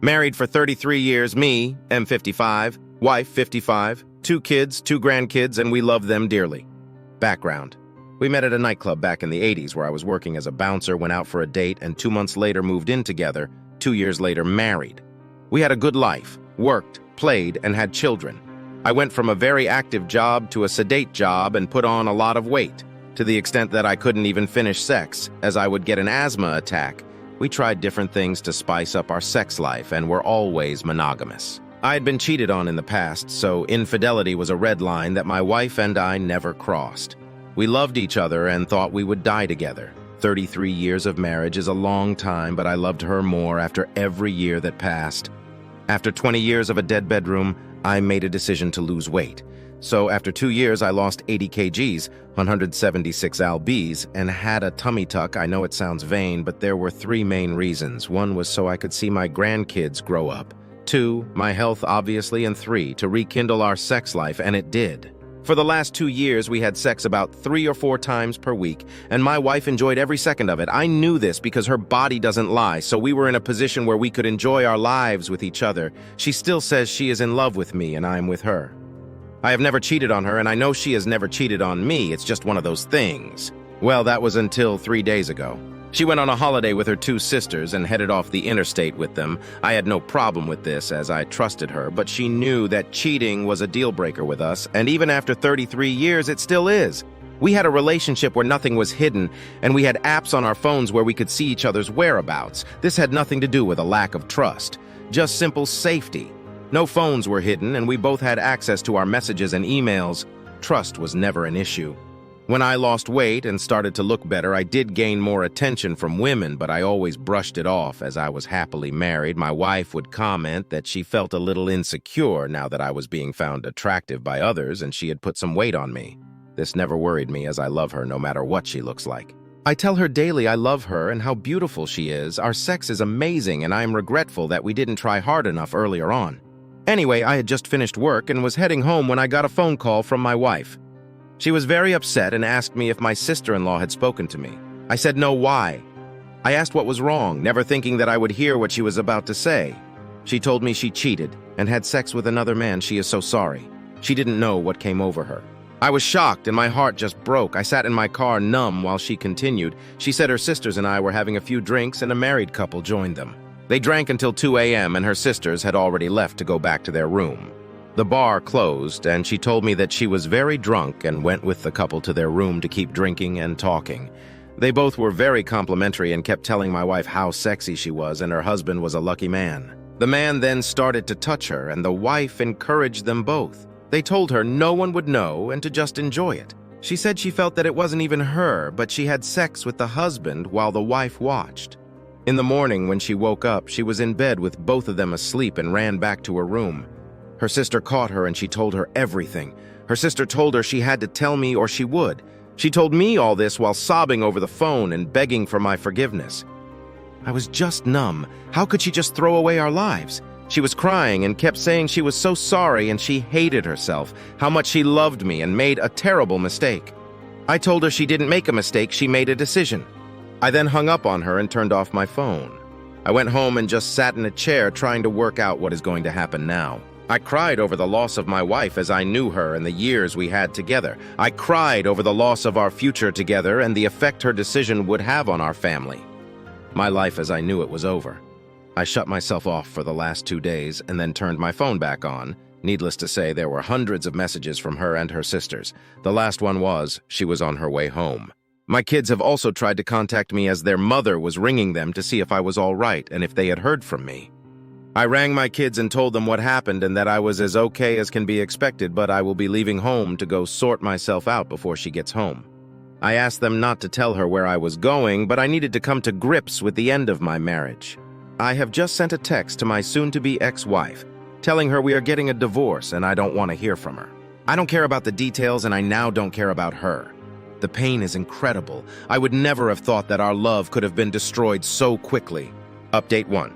Married for 33 years, me, am 55, wife 55, 2 kids, 2 grandkids, and we love them dearly. Background. We met at a nightclub back in the 80s where I was working as a bouncer, went out for a date, and 2 months later moved in together, 2 years later married. We had a good life, worked, played, and had children. I went from a very active job to a sedate job and put on a lot of weight, to the extent that I couldn't even finish sex, as I would get an asthma attack. We tried different things to spice up our sex life and were always monogamous. I had been cheated on in the past, so infidelity was a red line that my wife and I never crossed. We loved each other and thought we would die together. 33 years of marriage is a long time, but I loved her more after every year that passed. After 20 years of a dead bedroom, I made a decision to lose weight. So after 2 years, I lost 80 kgs, 176 lbs, and had a tummy tuck. I know it sounds vain, but there were 3 main reasons. 1 was so I could see my grandkids grow up. 2, my health, obviously, and 3, to rekindle our sex life, and it did. For the last 2 years, we had sex about 3 or 4 times per week, and my wife enjoyed every second of it. I knew this because her body doesn't lie, so we were in a position where we could enjoy our lives with each other. She still says she is in love with me, and I'm with her. I have never cheated on her, and I know she has never cheated on me. It's just one of those things. Well, that was until 3 days ago. She went on a holiday with her 2 sisters and headed off the interstate with them. I had no problem with this, as I trusted her, but she knew that cheating was a deal-breaker with us, and even after 33 years, it still is. We had a relationship where nothing was hidden, and we had apps on our phones where we could see each other's whereabouts. This had nothing to do with a lack of trust, just simple safety. No phones were hidden, and we both had access to our messages and emails. Trust was never an issue. When I lost weight and started to look better, I did gain more attention from women, but I always brushed it off. As I was happily married, my wife would comment that she felt a little insecure now that I was being found attractive by others and she had put some weight on me. This never worried me, as I love her no matter what she looks like. I tell her daily I love her and how beautiful she is. Our sex is amazing, and I am regretful that we didn't try hard enough earlier on. Anyway, I had just finished work and was heading home when I got a phone call from my wife. She was very upset and asked me if my sister-in-law had spoken to me. I said no, why? I asked what was wrong, never thinking that I would hear what she was about to say. She told me she cheated and had sex with another man. She is so sorry. She didn't know what came over her. I was shocked and my heart just broke. I sat in my car numb while she continued. She said her sisters and I were having a few drinks and a married couple joined them. They drank until 2 a.m. and her sisters had already left to go back to their room. The bar closed, and she told me that she was very drunk and went with the couple to their room to keep drinking and talking. They both were very complimentary and kept telling my wife how sexy she was and her husband was a lucky man. The man then started to touch her, and the wife encouraged them both. They told her no one would know and to just enjoy it. She said she felt that it wasn't even her, but she had sex with the husband while the wife watched. In the morning, when she woke up, she was in bed with both of them asleep and ran back to her room. Her sister caught her and she told her everything. Her sister told her she had to tell me or she would. She told me all this while sobbing over the phone and begging for my forgiveness. I was just numb. How could she just throw away our lives? She was crying and kept saying she was so sorry and she hated herself, how much she loved me and made a terrible mistake. I told her she didn't make a mistake, she made a decision. I then hung up on her and turned off my phone. I went home and just sat in a chair trying to work out what is going to happen now. I cried over the loss of my wife as I knew her and the years we had together. I cried over the loss of our future together and the effect her decision would have on our family. My life as I knew it was over. I shut myself off for the last 2 days and then turned my phone back on. Needless to say, there were hundreds of messages from her and her sisters. The last one was, she was on her way home. My kids have also tried to contact me as their mother was ringing them to see if I was all right and if they had heard from me. I rang my kids and told them what happened and that I was as okay as can be expected, but I will be leaving home to go sort myself out before she gets home. I asked them not to tell her where I was going, but I needed to come to grips with the end of my marriage. I have just sent a text to my soon-to-be ex-wife, telling her we are getting a divorce and I don't want to hear from her. I don't care about the details and I now don't care about her. The pain is incredible. I would never have thought that our love could have been destroyed so quickly. Update 1.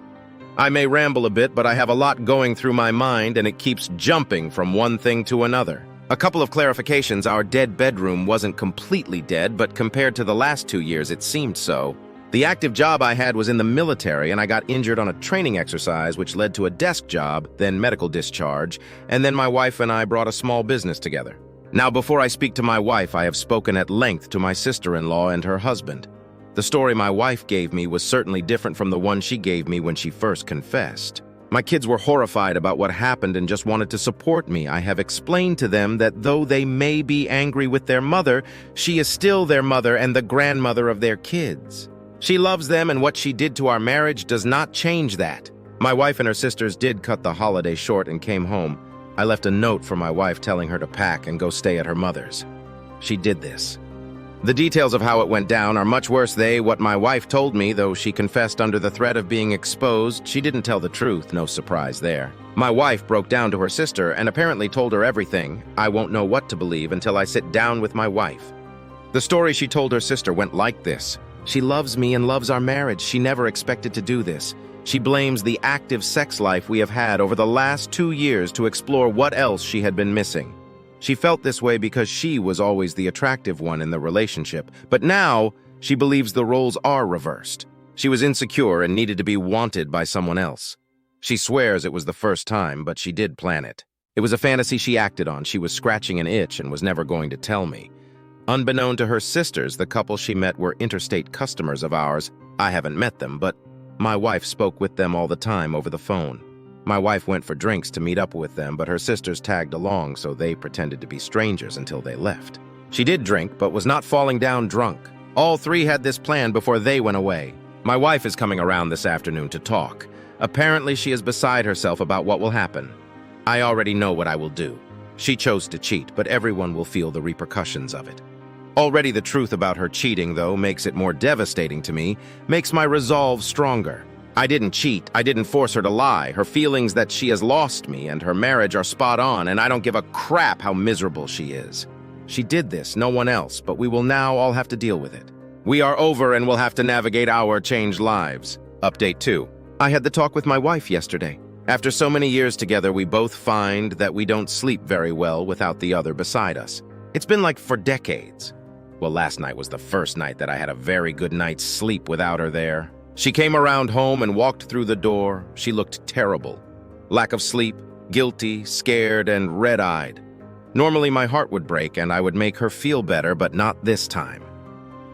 I may ramble a bit, but I have a lot going through my mind and it keeps jumping from one thing to another. A couple of clarifications. Our dead bedroom wasn't completely dead, but compared to the last 2 years, it seemed so. The active job I had was in the military, and I got injured on a training exercise, which led to a desk job, then medical discharge, and then my wife and I brought a small business together. Now, before I speak to my wife, I have spoken at length to my sister-in-law and her husband. The story my wife gave me was certainly different from the one she gave me when she first confessed. My kids were horrified about what happened and just wanted to support me. I have explained to them that though they may be angry with their mother, she is still their mother and the grandmother of their kids. She loves them, and what she did to our marriage does not change that. My wife and her sisters did cut the holiday short and came home. I left a note for my wife telling her to pack and go stay at her mother's. She did this. The details of how it went down are much worse than what my wife told me, though she confessed under the threat of being exposed. She didn't tell the truth, no surprise there. My wife broke down to her sister and apparently told her everything. I won't know what to believe until I sit down with my wife. The story she told her sister went like this. She loves me and loves our marriage. She never expected to do this. She blames the active sex life we have had over the last 2 years to explore what else she had been missing. She felt this way because she was always the attractive one in the relationship, but now she believes the roles are reversed. She was insecure and needed to be wanted by someone else. She swears it was the first time, but she did plan it. It was a fantasy she acted on. She was scratching an itch and was never going to tell me. Unbeknown to her sisters, the couple she met were interstate customers of ours. I haven't met them, but my wife spoke with them all the time over the phone. My wife went for drinks to meet up with them, but her sisters tagged along, so they pretended to be strangers until they left. She did drink, but was not falling down drunk. All three had this plan before they went away. My wife is coming around this afternoon to talk. Apparently, she is beside herself about what will happen. I already know what I will do. She chose to cheat, but everyone will feel the repercussions of it. Already the truth about her cheating, though, makes it more devastating to me, makes my resolve stronger. I didn't cheat. I didn't force her to lie. Her feelings that she has lost me and her marriage are spot on, and I don't give a crap how miserable she is. She did this, no one else, but we will now all have to deal with it. We are over and will have to navigate our changed lives. Update 2. I had the talk with my wife yesterday. After so many years together, we both find that we don't sleep very well without the other beside us. It's been like for decades. Well, last night was the first night that I had a very good night's sleep without her there. She came around home and walked through the door. She looked terrible. Lack of sleep, guilty, scared, and red-eyed. Normally my heart would break and I would make her feel better, but not this time.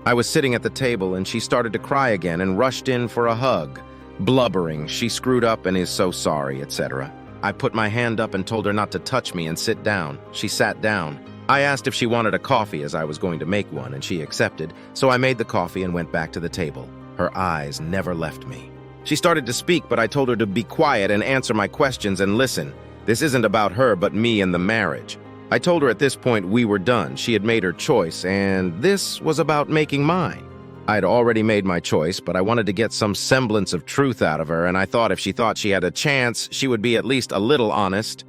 I was sitting at the table and she started to cry again and rushed in for a hug, blubbering she screwed up and is so sorry, etc. I put my hand up and told her not to touch me and sit down. She sat down. I asked if she wanted a coffee as I was going to make one, and she accepted, so I made the coffee and went back to the table. Her eyes never left me. She started to speak, but I told her to be quiet and answer my questions and listen. This isn't about her, but me and the marriage. I told her at this point we were done. She had made her choice, and this was about making mine. I had already made my choice, but I wanted to get some semblance of truth out of her, and I thought if she thought she had a chance, she would be at least a little honest.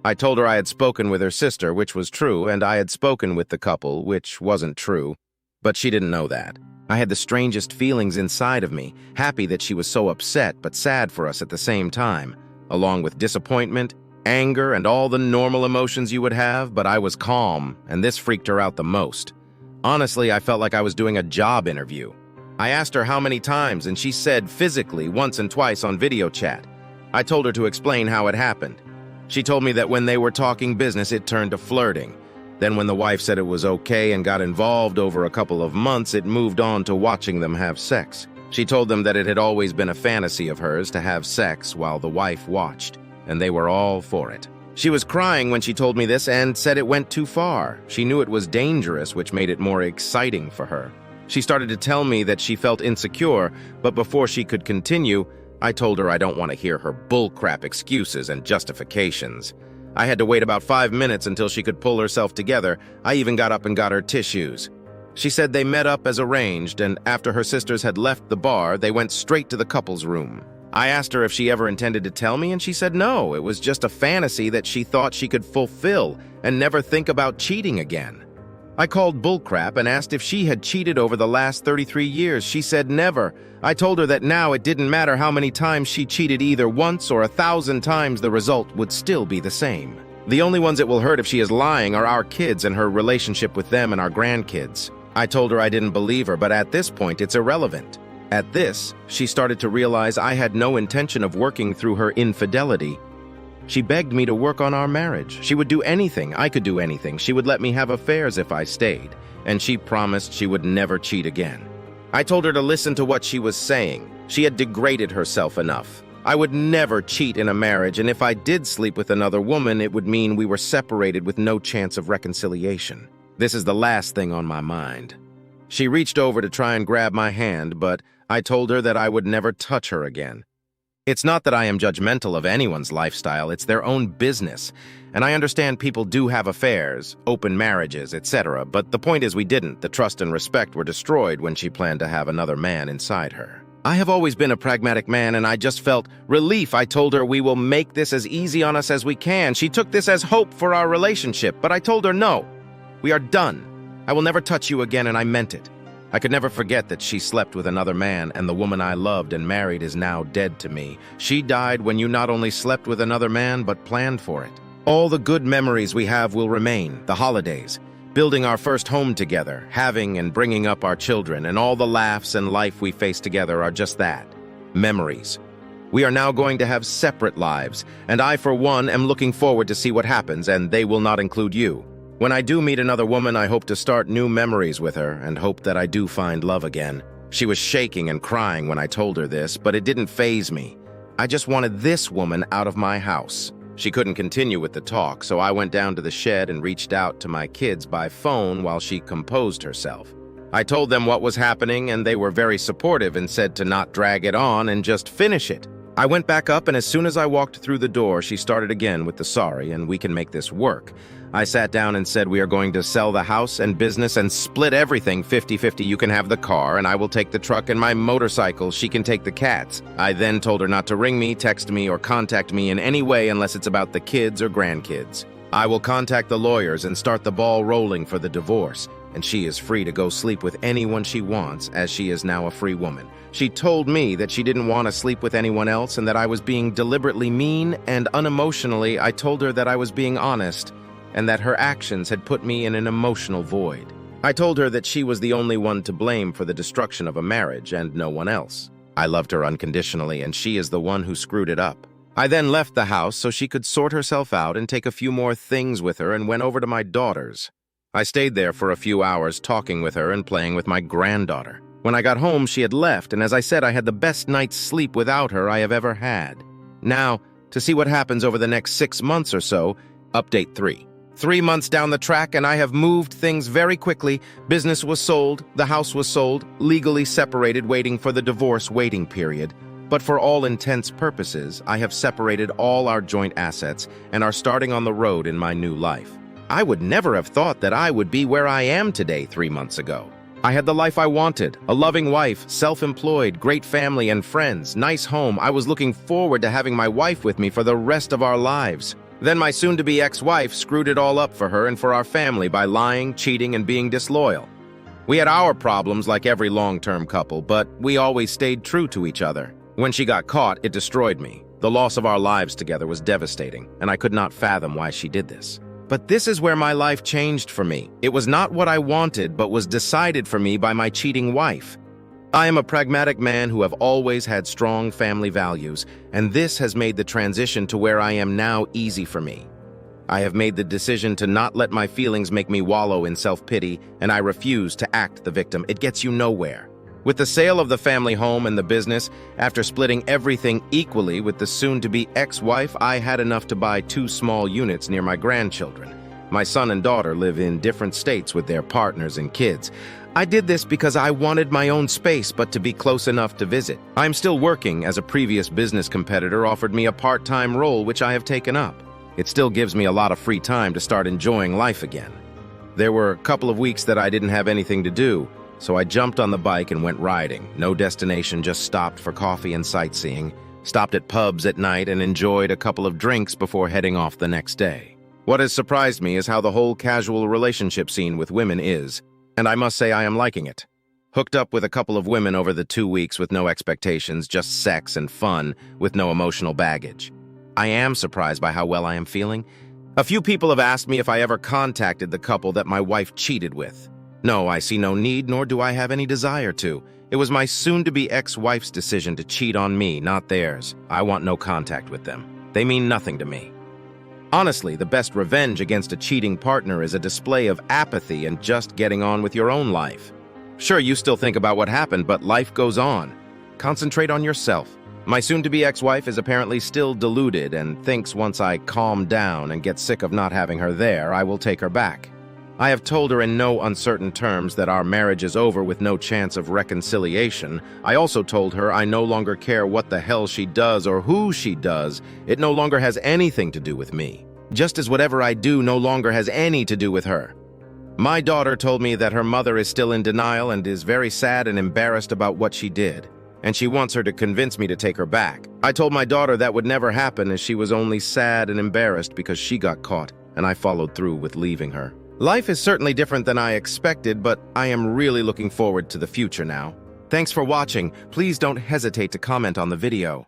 I told her I had spoken with her sister, which was true, and I had spoken with the couple, which wasn't true, but she didn't know that. I had the strangest feelings inside of me, happy that she was so upset but sad for us at the same time, along with disappointment, anger, and all the normal emotions you would have, but I was calm, and this freaked her out the most. Honestly, I felt like I was doing a job interview. I asked her how many times, and she said physically once and twice on video chat. I told her to explain how it happened. She told me that when they were talking business, it turned to flirting. Then when the wife said it was okay and got involved over a couple of months, it moved on to watching them have sex. She told them that it had always been a fantasy of hers to have sex while the wife watched, and they were all for it. She was crying when she told me this and said it went too far. She knew it was dangerous, which made it more exciting for her. She started to tell me that she felt insecure, but before she could continue, I told her I don't want to hear her bullcrap excuses and justifications. I had to wait about 5 minutes until she could pull herself together. I even got up and got her tissues. She said they met up as arranged, and after her sisters had left the bar, they went straight to the couple's room. I asked her if she ever intended to tell me, and she said no, it was just a fantasy that she thought she could fulfill and never think about cheating again. I called bullcrap and asked if she had cheated over the last 33 years. She said never. I told her that now it didn't matter how many times she cheated, either once or 1,000 times, the result would still be the same. The only ones it will hurt if she is lying are our kids and her relationship with them and our grandkids. I told her I didn't believe her, but at this point it's irrelevant. At this, she started to realize I had no intention of working through her infidelity. She begged me to work on our marriage. She would do anything. I could do anything. She would let me have affairs if I stayed, and she promised she would never cheat again. I told her to listen to what she was saying. She had degraded herself enough. I would never cheat in a marriage, and if I did sleep with another woman, it would mean we were separated with no chance of reconciliation. This is the last thing on my mind. She reached over to try and grab my hand, but I told her that I would never touch her again. It's not that I am judgmental of anyone's lifestyle, it's their own business. And I understand people do have affairs, open marriages, etc., but the point is we didn't. The trust and respect were destroyed when she planned to have another man inside her. I have always been a pragmatic man, and I just felt relief. I told her we will make this as easy on us as we can. She took this as hope for our relationship, but I told her no. We are done. I will never touch you again, and I meant it. I could never forget that she slept with another man, and the woman I loved and married is now dead to me. She died when you not only slept with another man, but planned for it. All the good memories we have will remain, the holidays, building our first home together, having and bringing up our children, and all the laughs and life we face together are just that, memories. We are now going to have separate lives, and I, for one, am looking forward to see what happens, and they will not include you. When I do meet another woman, I hope to start new memories with her and hope that I do find love again. She was shaking and crying when I told her this, but it didn't faze me. I just wanted this woman out of my house. She couldn't continue with the talk, so I went down to the shed and reached out to my kids by phone while she composed herself. I told them what was happening, and they were very supportive and said to not drag it on and just finish it. I went back up, and as soon as I walked through the door, she started again with the sorry, and we can make this work. I sat down and said we are going to sell the house and business and split everything 50-50. You can have the car, and I will take the truck and my motorcycle. She can take the cats. I then told her not to ring me, text me, or contact me in any way unless it's about the kids or grandkids. I will contact the lawyers and start the ball rolling for the divorce, and she is free to go sleep with anyone she wants, as she is now a free woman. She told me that she didn't want to sleep with anyone else and that I was being deliberately mean, and unemotionally I told her that I was being honest and that her actions had put me in an emotional void. I told her that she was the only one to blame for the destruction of a marriage and no one else. I loved her unconditionally, and she is the one who screwed it up. I then left the house so she could sort herself out and take a few more things with her and went over to my daughter's. I stayed there for a few hours talking with her and playing with my granddaughter. When I got home, she had left, and as I said, I had the best night's sleep without her I have ever had. Now, to see what happens over the next 6 months or so, update 3. 3 months down the track, and I have moved things very quickly. Business was sold, the house was sold, legally separated, waiting for the divorce waiting period. But for all intents purposes, I have separated all our joint assets and are starting on the road in my new life. I would never have thought that I would be where I am today 3 months ago. I had the life I wanted, a loving wife, self-employed, great family and friends, nice home. I was looking forward to having my wife with me for the rest of our lives. Then my soon-to-be ex-wife screwed it all up for her and for our family by lying, cheating, and being disloyal. We had our problems like every long-term couple, but we always stayed true to each other. When she got caught, it destroyed me. The loss of our lives together was devastating, and I could not fathom why she did this. But this is where my life changed for me. It was not what I wanted, but was decided for me by my cheating wife. I am a pragmatic man who have always had strong family values, and this has made the transition to where I am now easy for me. I have made the decision to not let my feelings make me wallow in self-pity, and I refuse to act the victim. It gets you nowhere. With the sale of the family home and the business, after splitting everything equally with the soon-to-be ex-wife, I had enough to buy 2 small units near my grandchildren. My son and daughter live in different states with their partners and kids. I did this because I wanted my own space, but to be close enough to visit. I'm still working, as a previous business competitor offered me a part-time role, which I have taken up. It still gives me a lot of free time to start enjoying life again. There were a couple of weeks that I didn't have anything to do, so I jumped on the bike and went riding. No destination, just stopped for coffee and sightseeing, stopped at pubs at night and enjoyed a couple of drinks before heading off the next day. What has surprised me is how the whole casual relationship scene with women is, and I must say I am liking it. Hooked up with a couple of women over the 2 weeks with no expectations, just sex and fun, with no emotional baggage. I am surprised by how well I am feeling. A few people have asked me if I ever contacted the couple that my wife cheated with. No, I see no need, nor do I have any desire to. It was my soon-to-be ex-wife's decision to cheat on me, not theirs. I want no contact with them. They mean nothing to me. Honestly, the best revenge against a cheating partner is a display of apathy and just getting on with your own life. Sure, you still think about what happened, but life goes on. Concentrate on yourself. My soon-to-be ex-wife is apparently still deluded and thinks once I calm down and get sick of not having her there, I will take her back. I have told her in no uncertain terms that our marriage is over with no chance of reconciliation. I also told her I no longer care what the hell she does or who she does. It no longer has anything to do with me. Just as whatever I do no longer has any to do with her. My daughter told me that her mother is still in denial and is very sad and embarrassed about what she did, and she wants her to convince me to take her back. I told my daughter that would never happen as she was only sad and embarrassed because she got caught, and I followed through with leaving her. Life is certainly different than I expected, but I am really looking forward to the future now. Thanks for watching. Please don't hesitate to comment on the video.